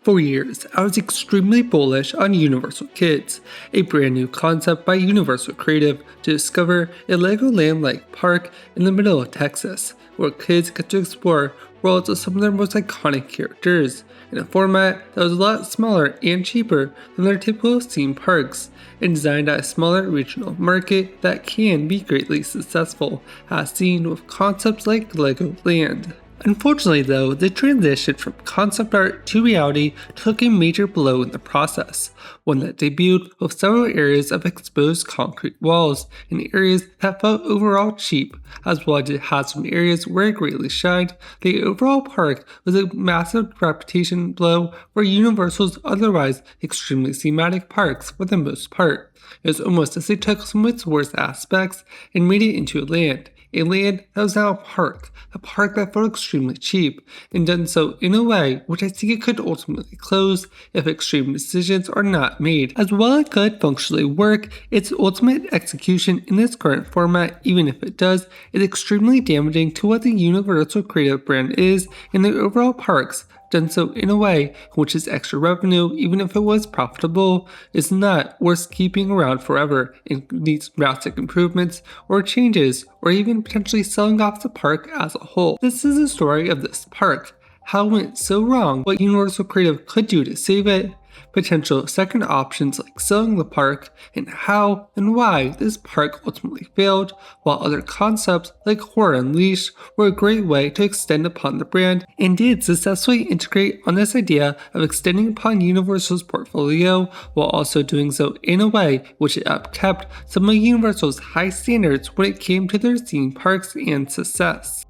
For years, I was extremely bullish on Universal Kids, a brand new concept by Universal Creative to discover a Legoland-like park in the middle of Texas, where kids get to explore worlds of some of their most iconic characters, in a format that was a lot smaller and cheaper than their typical theme parks, and designed at a smaller regional market that can be greatly successful, as seen with concepts like Legoland. Unfortunately though, the transition from concept art to reality took a major blow in the process, one that debuted with several areas of exposed concrete walls and areas that felt overall cheap, as well as it had some areas where it greatly shined. The overall park was a massive reputation blow for Universal's otherwise extremely thematic parks for the most part. It was almost as they took some of its worst aspects and made it into a land that was now a park that felt extremely cheap, and done so in a way which I think it could ultimately close if extreme decisions are not made. As well as it could functionally work, its ultimate execution in this current format, even if it does, is extremely damaging to what the Universal Creative brand is in the overall parks. Done so in a way which is extra revenue, even if it was profitable, is not worth keeping around forever and needs drastic improvements or changes, or even potentially selling off the park as a whole. This is the story of this park, how it went so wrong, what Universal Creative could do to save it, potential second options like selling the park, and how and why this park ultimately failed, while other concepts like Horror Unleashed were a great way to extend upon the brand and did successfully integrate on this idea of extending upon Universal's portfolio, while also doing so in a way which it upkept some of Universal's high standards when it came to their theme parks and success.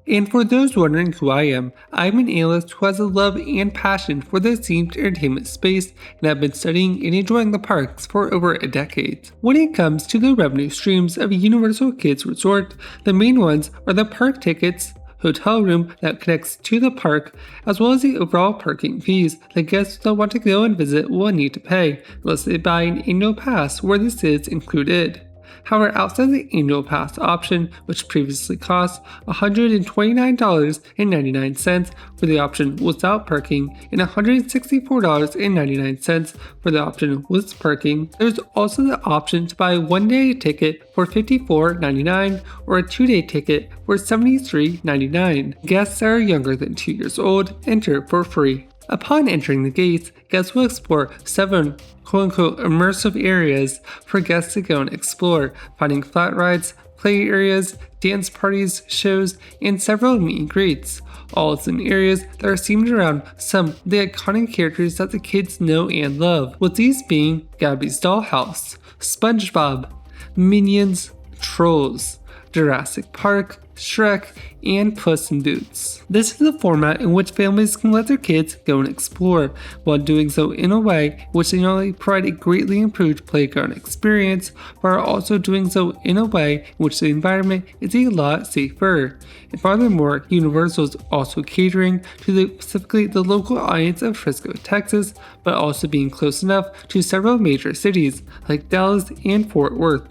And for those wondering who I'm an analyst who has a love and passion for the themed entertainment space and have been studying and enjoying the parks for over a decade. When it comes to the revenue streams of a Universal Kids Resort, the main ones are the park tickets, hotel room that connects to the park, as well as the overall parking fees that guests that want to go and visit will need to pay, unless they buy an annual pass where this is included. However, outside the annual pass option, which previously cost $129.99 for the option without parking and $164.99 for the option with parking, there's also the option to buy a one-day ticket for $54.99 or a two-day ticket for $73.99. Guests that are younger than 2 years old enter for free. Upon entering the gates, guests will explore 7 quote-unquote immersive areas for guests to go and explore, finding flat rides, play areas, dance parties, shows, and several meet and greets, all in areas that are themed around some of the iconic characters that the kids know and love, with these being Gabby's Dollhouse, SpongeBob, Minions, Trolls, Jurassic Park, Shrek, and Puss in Boots. This is a format in which families can let their kids go and explore, while doing so in a way which they not only provide a greatly improved playground experience, but are also doing so in a way in which the environment is a lot safer. And furthermore, Universal is also catering to specifically the local audience of Frisco, Texas, but also being close enough to several major cities like Dallas and Fort Worth.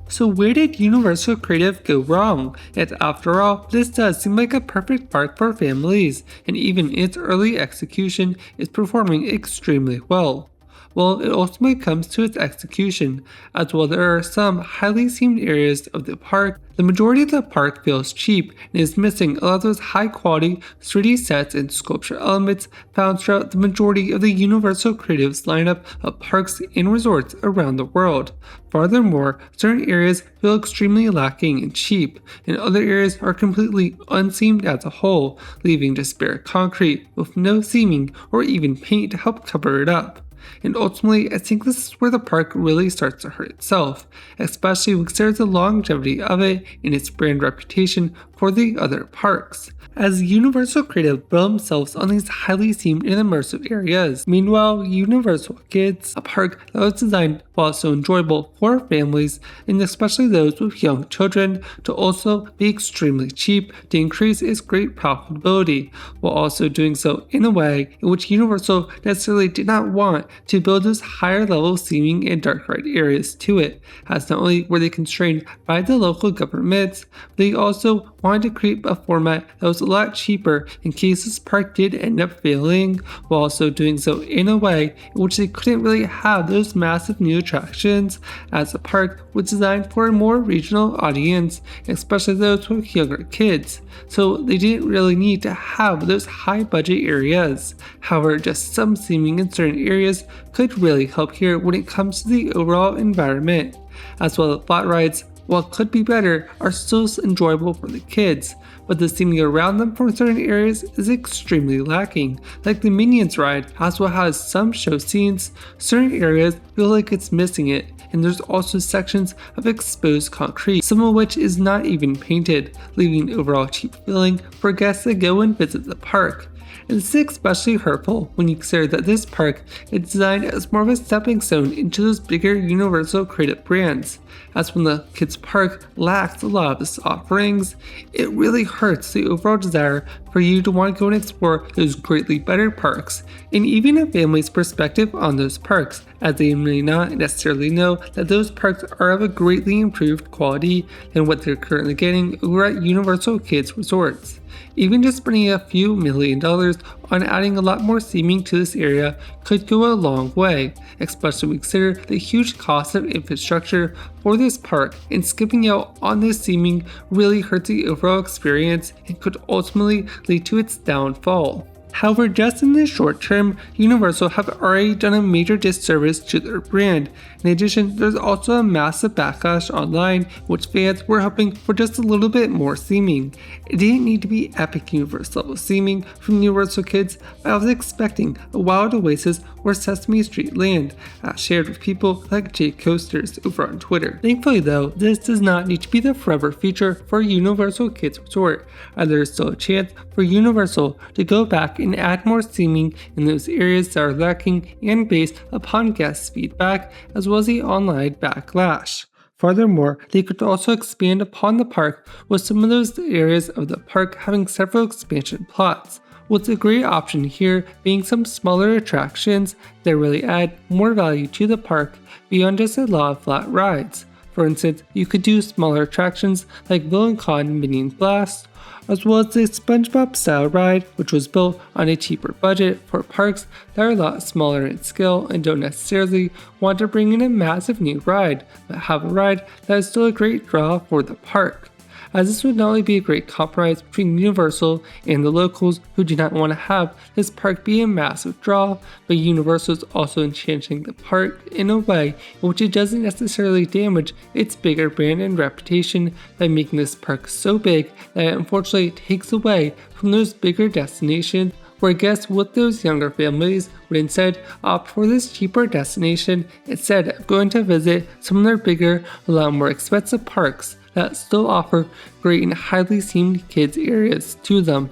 So where did Universal Creative go wrong? And after all, this does seem like a perfect park for families, and even its early execution is performing extremely well. Well, it ultimately comes to its execution, as while there are some highly themed areas of the park, the majority of the park feels cheap and is missing a lot of those high quality 3D sets and sculpture elements found throughout the majority of the Universal Creative's lineup of parks and resorts around the world. Furthermore, certain areas feel extremely lacking and cheap, and other areas are completely unthemed as a whole, leaving just bare concrete with no theming or even paint to help cover it up. And ultimately, I think this is where the park really starts to hurt itself, especially when considering the longevity of it and its brand reputation for the other parks, as Universal Creative built themselves on these highly themed and immersive areas. Meanwhile, Universal Kids, a park that was designed while also enjoyable for families and especially those with young children, to also be extremely cheap to increase its great profitability, while also doing so in a way in which Universal necessarily did not want to build those higher level seeming and dark ride areas to it, as not only were they constrained by the local governments, they also wanted to create a format that was a lot cheaper in case this park did end up failing, while also doing so in a way in which they couldn't really have those massive new attractions, as the park was designed for a more regional audience, especially those with younger kids, so they didn't really need to have those high budget areas. However, just some seeming in certain areas could really help here when it comes to the overall environment, as well as flat rides, while could be better, are still enjoyable for the kids, but the seeming around them for certain areas is extremely lacking. Like the Minions ride, as well has some show scenes, certain areas feel like it's missing it, and there's also sections of exposed concrete, some of which is not even painted, leaving an overall cheap feeling for guests that go and visit the park. And this is especially hurtful when you consider that this park is designed as more of a stepping stone into those bigger Universal creative brands, as when the kids park lacks a lot of its offerings, it really hurts the overall desire for you to want to go and explore those greatly better parks, and even a family's perspective on those parks, as they may not necessarily know that those parks are of a greatly improved quality than what they're currently getting over at Universal Kids Resorts. Even just spending a few $1,000,000 on adding a lot more seeming to this area could go a long way, especially when we consider the huge cost of infrastructure for this park, and skipping out on this seeming really hurts the overall experience and could ultimately lead to its downfall. However, just in the short term, Universal have already done a major disservice to their brand. In addition, there's also a massive backlash online, which fans were hoping for just a little bit more seeming. It didn't need to be epic universe level seeming from Universal Kids, but I was expecting a wild oasis or Sesame Street land, as shared with people like Jake Coasters over on Twitter. Thankfully though, this does not need to be the forever feature for Universal Kids Resort, as there is still a chance for Universal to go back and add more seeming in those areas that are lacking, and based upon guest feedback as well as the online backlash. Furthermore, they could also expand upon the park, with some of those areas of the park having several expansion plots, with a great option here being some smaller attractions that really add more value to the park beyond just a lot of flat rides. For instance, you could do smaller attractions like Villain Con Minions Blast, as well as the SpongeBob style ride, which was built on a cheaper budget for parks that are a lot smaller in scale and don't necessarily want to bring in a massive new ride, but have a ride that is still a great draw for the park, as this would not only be a great compromise between Universal and the locals who do not want to have this park be a massive draw, but Universal is also enchanting the park in a way in which it doesn't necessarily damage its bigger brand and reputation by making this park so big that it unfortunately takes away from those bigger destinations, where guests with those younger families would instead opt for this cheaper destination instead of going to visit some of their bigger, a lot more expensive parks that still offer great and highly themed kids areas to them.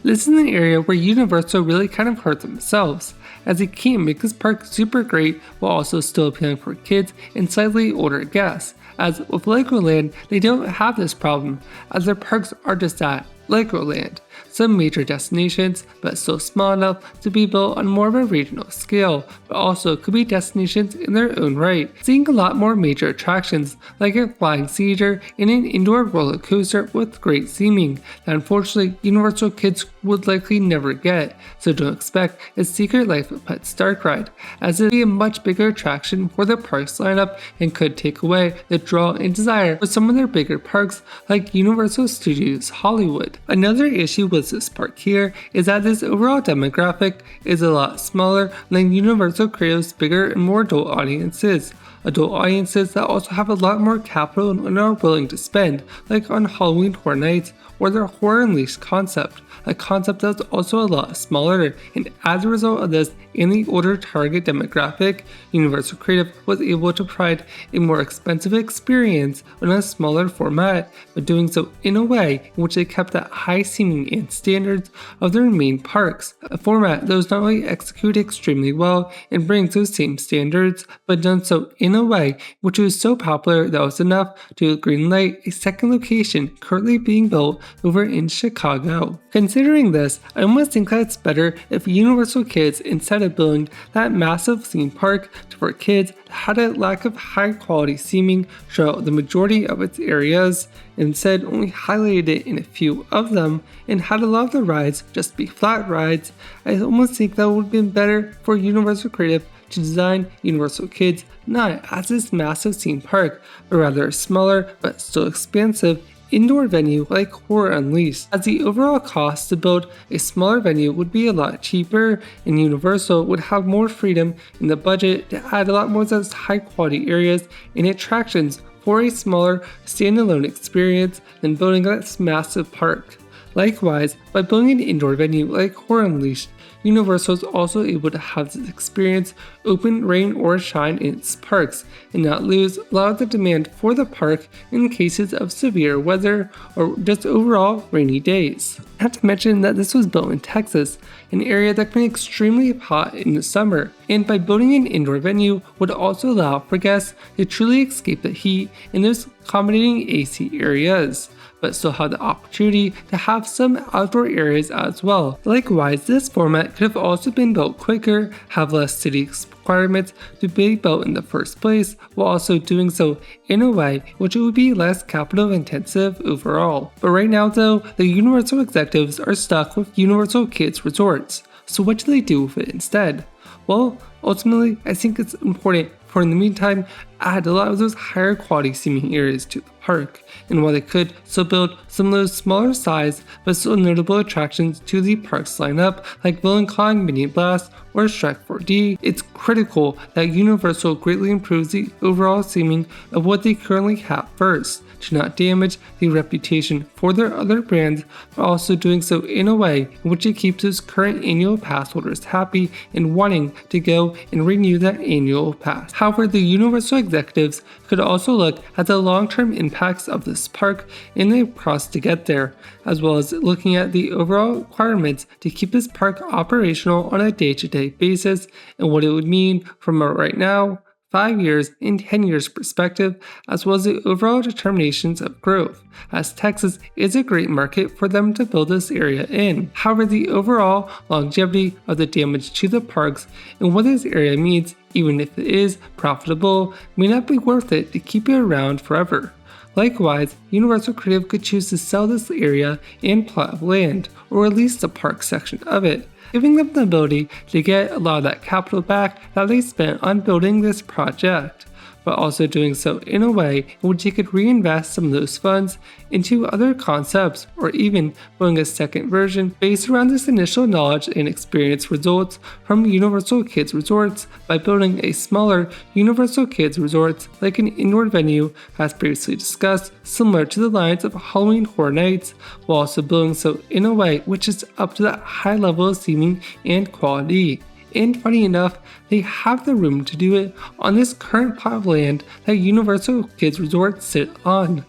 This is an area where Universal really kind of hurt themselves, as they can't make this park super great while also still appealing for kids and slightly older guests, as with Legoland they don't have this problem, as their parks are just at Legoland, some major destinations, but still small enough to be built on more of a regional scale, but also could be destinations in their own right, seeing a lot more major attractions like a flying cedar and an indoor roller coaster with great seeming that unfortunately Universal Kids would likely never get, so don't expect a Secret Life of Pets dark ride, as it would be a much bigger attraction for their parks lineup and could take away the draw and desire for some of their bigger parks like Universal Studios Hollywood. Another issue with this park here is that this overall demographic is a lot smaller than Universal Creative's bigger and more adult audiences that also have a lot more capital and are willing to spend, like on Halloween Horror Nights or their Horror Unleashed concept, a concept that's also a lot smaller, and as a result of this and the older target demographic, Universal Creative was able to provide a more expensive experience in a smaller format, but doing so in a way in which they kept that high seeming and standards of their main parks, a format that was not only executed extremely well and brings those same standards, but done so in a way which was so popular that was enough to greenlight a second location currently being built over in Chicago. Considering this, I almost think that it's better if Universal Kids, instead of building that massive theme park for kids that had a lack of high quality seeming throughout the majority of its areas, instead only highlighted it in a few of them and had a lot of the rides just be flat rides, I almost think that would have been better for Universal Creative to design Universal Kids not as this massive theme park, but rather a smaller but still expansive indoor venue like Horror Unleashed, as the overall cost to build a smaller venue would be a lot cheaper, and Universal would have more freedom in the budget to add a lot more of those high quality areas and attractions for a smaller standalone experience than building that massive park. Likewise, by building an indoor venue like Horror Unleashed, Universal is also able to have this experience open, rain or shine in its parks and not lose a lot of the demand for the park in cases of severe weather or just overall rainy days. Not to mention that this was built in Texas, an area that can be extremely hot in the summer, and by building an indoor venue would also allow for guests to truly escape the heat in those accommodating AC areas, but still have the opportunity to have some outdoor areas as well. Likewise, this format could have also been built quicker, have less city requirements to be built in the first place, while also doing so in a way which would be less capital intensive overall. But right now though, the Universal executives are stuck with Universal Kids Resorts. So what do they do with it instead? Well, ultimately, I think it's important for in the meantime add a lot of those higher quality seeming areas to the park, and while they could still build some of those smaller size but still notable attractions to the park's lineup like Villain Kong Mini Blast or Shrek 4D, it's critical that Universal greatly improves the overall seeming of what they currently have first, to not damage the reputation for their other brands, but also doing so in a way in which it keeps its current annual pass holders happy and wanting to go and renew that annual pass. However, the Universal executives could also look at the long-term impacts of this park and the cost to get there, as well as looking at the overall requirements to keep this park operational on a day-to-day basis and what it would mean from a right now, 5 years and 10 years perspective, as well as the overall determinations of growth, as Texas is a great market for them to build this area in. However, the overall longevity of the damage to the parks and what this area means, even if it is profitable, may not be worth it to keep it around forever. Likewise, Universal Creative could choose to sell this area and plot of land, or at least the park section of it, giving them the ability to get a lot of that capital back that they spent on building this project, but also doing so in a way in which they could reinvest some of those funds into other concepts, or even building a second version based around this initial knowledge and experience results from Universal Kids Resorts by building a smaller Universal Kids Resorts like an indoor venue as previously discussed, similar to the lines of Halloween Horror Nights, while also building so in a way which is up to that high level of seeming and quality. And funny enough, they have the room to do it on this current plot of land that Universal Kids Resort sit on.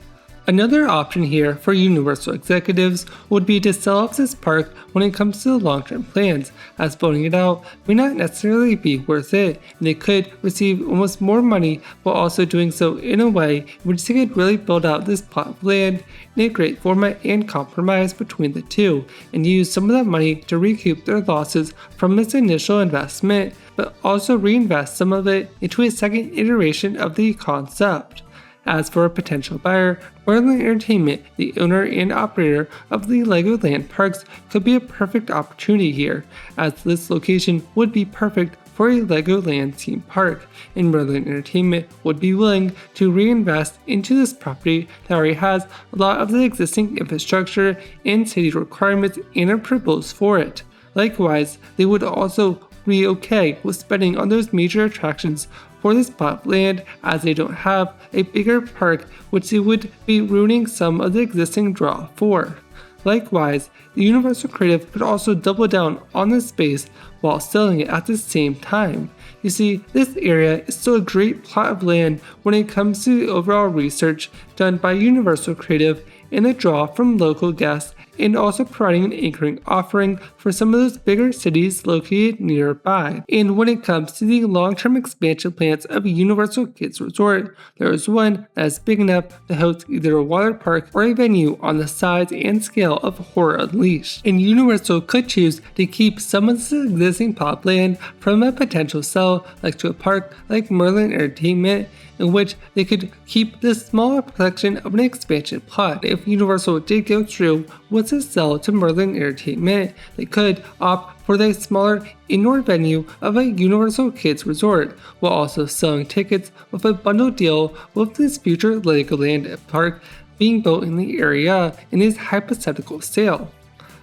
Another option here for Universal executives would be to sell off this park when it comes to the long-term plans, as building it out may not necessarily be worth it, and they could receive almost more money while also doing so in a way in which they could really build out this plot of land in a great format and compromise between the two, and use some of that money to recoup their losses from this initial investment, but also reinvest some of it into a second iteration of the concept. As for a potential buyer, Merlin Entertainment, the owner and operator of the Legoland parks, could be a perfect opportunity here, as this location would be perfect for a Legoland theme park, and Merlin Entertainment would be willing to reinvest into this property that already has a lot of the existing infrastructure and city requirements and approvals for it. Likewise, they would also be okay with spending on those major attractions for this plot of land, as they don't have a bigger park which they would be ruining some of the existing draw for. Likewise, the Universal Creative could also double down on this space while selling it at the same time. You see, this area is still a great plot of land when it comes to the overall research done by Universal Creative and a draw from local guests, and also providing an anchoring offering for some of those bigger cities located nearby. And when it comes to the long-term expansion plans of a Universal Kids Resort, there is one that is big enough to host either a water park or a venue on the size and scale of Horror Unleashed. And Universal could choose to keep some of this existing plot land from a potential sell, like to a park like Merlin Entertainment, in which they could keep this smaller section of an expansion plot. If Universal did go through with a sell to Merlin Entertainment, they could opt for the smaller indoor venue of a Universal Kids Resort, while also selling tickets with a bundle deal with this future Legoland park being built in the area in this hypothetical sale.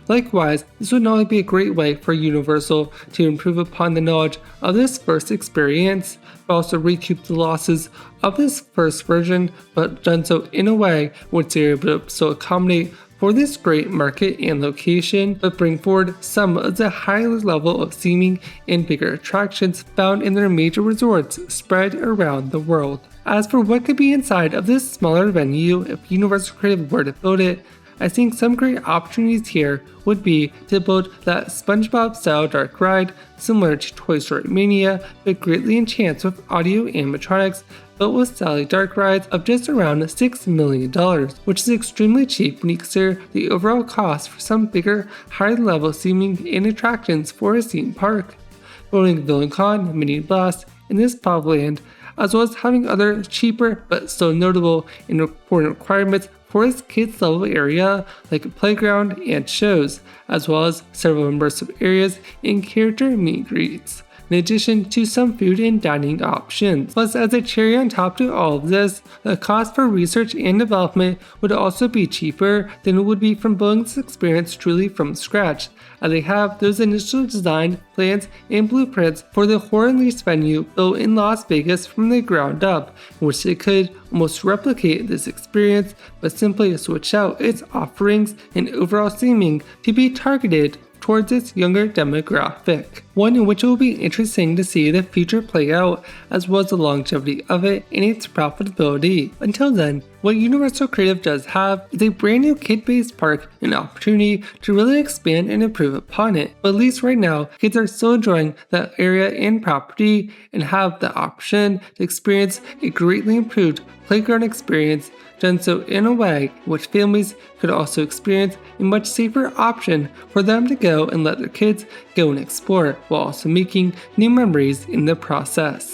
Likewise, this would not only be a great way for Universal to improve upon the knowledge of this first experience, but also recoup the losses of this first version, but done so in a way which they're able to still accommodate for this great market and location, but bring forward some of the higher level of theming and bigger attractions found in their major resorts spread around the world. As for what could be inside of this smaller venue if Universal Creative were to build it, I think some great opportunities here would be to build that SpongeBob-style dark ride similar to Toy Story Mania, but greatly enhanced with audio animatronics, built with Sally dark rides of just around $6 million, which is extremely cheap when you consider the overall cost for some bigger, higher-level theming and attractions for a theme park. Building VillainCon, Mini Blast, in this plot of land, as well as having other cheaper but still notable and important requirements for its kids level area like a playground and shows, as well as several immersive areas and character meet and greets, in addition to some food and dining options. Plus, as a cherry on top to all of this, the cost for research and development would also be cheaper than it would be from building this experience truly from scratch, as they have those initial design plans and blueprints for the Horror Unleashed venue built in Las Vegas from the ground up, in which they could almost replicate this experience but simply switch out its offerings and overall theming to be targeted towards its younger demographic. One in which it will be interesting to see the future play out, as well as the longevity of it and its profitability. Until then, what Universal Creative does have is a brand new kid-based park and an opportunity to really expand and improve upon it. But at least right now, kids are still enjoying that area and property and have the option to experience a greatly improved playground experience, done so in a way in which families could also experience a much safer option for them to go and let their kids go and explore, while also making new memories in the process.